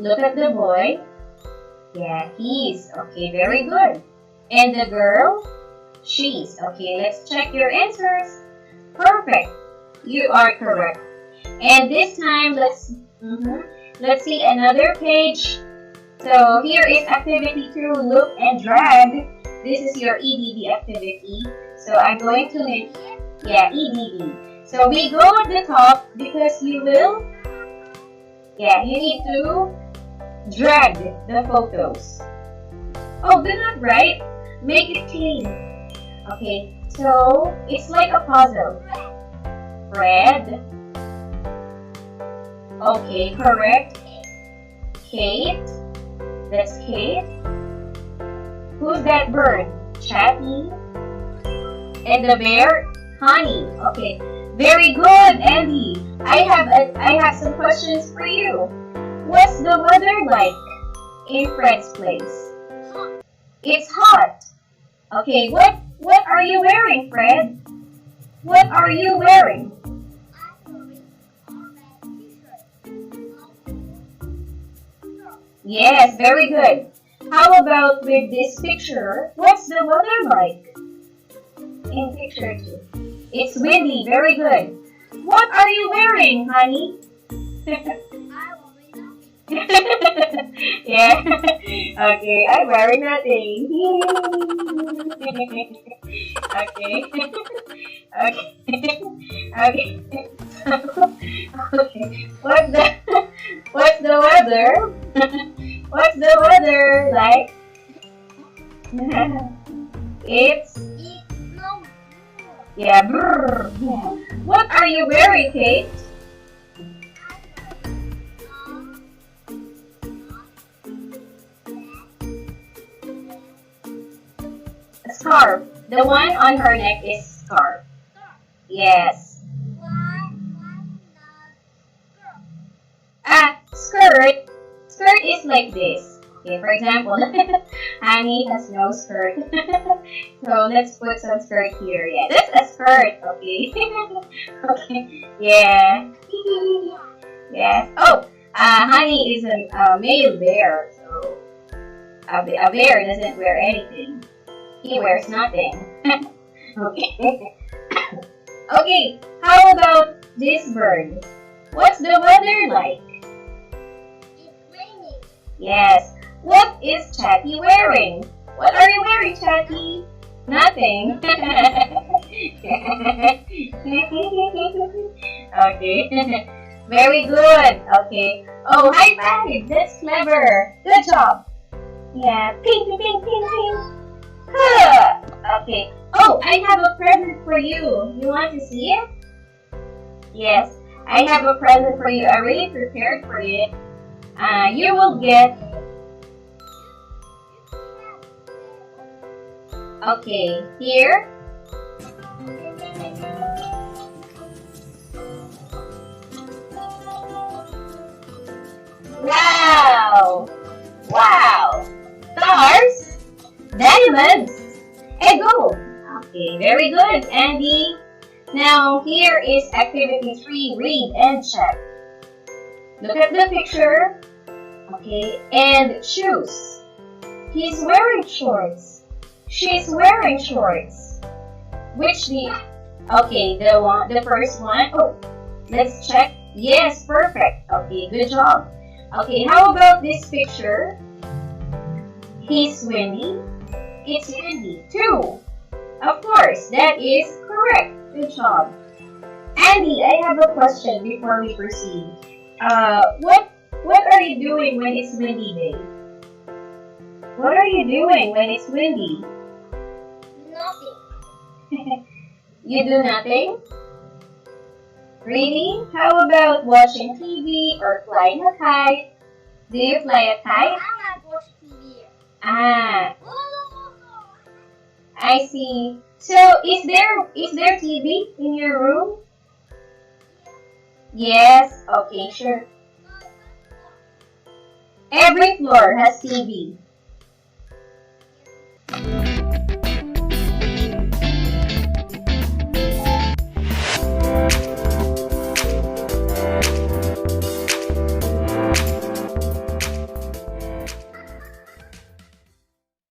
Look at the boy. Yeah, he's. Okay, very good. And the girl? She's. Okay, let's check your answers. Perfect. You are correct. And this time, let's see another page. So here is activity 2, look and drag. This is your EDB activity. So I'm going to make, EDB. So we go at the top because you need to drag the photos. Oh, do not write. Make it clean. Okay, so it's like a puzzle. Fred. Okay, correct. Kate. That's Kate. Who's that bird? Chatty. And the bear? Honey. Okay, very good, Andy. I have some questions for you. What's the weather like in Fred's place? It's hot. Okay, what are you wearing, Fred? What are you wearing? Yes, very good. How about with this picture? What's the weather like in picture 2? It's windy, very good. What are you wearing, honey? Yeah. Okay, I'm wearing nothing. Okay. Okay. Okay. Okay. What's the weather? What's the weather like? It's brr. What are you wearing, Kate? A scarf. The one on her neck is scarf. Yes. Skirt. Skirt is like this. Okay, for example, Annie has no skirt. So let's put some skirt here. Yeah, that's a skirt. Okay. Okay. Yeah. Yes. Oh, Honey is a male bear. So a bear doesn't wear anything. He wears nothing. Okay. Okay. How about this bird? What's the weather like? Yes. What is Chatty wearing? What are you wearing, Chatty? Nothing. Okay. Very good. Okay. Oh, high five. That's clever. Good job. Yeah. Ping, ping, ping, ping, ping. Huh. Okay. Oh, I have a present for you. You want to see it? Yes. I have a present for you. I really prepared for it. You will get. Okay, here. Wow! Wow! Stars, diamonds, and gold. Okay, very good, Andy. Now, here is activity 3, read and check. Look at the picture. Okay, and shoes. He's wearing shorts. She's wearing shorts. Okay, the first one. Oh, let's check. Yes, perfect. Okay, good job. Okay, how about this picture? He's windy. It's windy too. Of course, that is correct. Good job. Andy, I have a question before we proceed. What are you doing when it's windy day? What are you doing when it's windy? Nothing. You do nothing? Really? How about watching TV or flying a kite? Do you fly a kite? I'm not watching TV. Ah, I see. So, is there TV in your room? Yes. Okay, sure. Every floor has TV.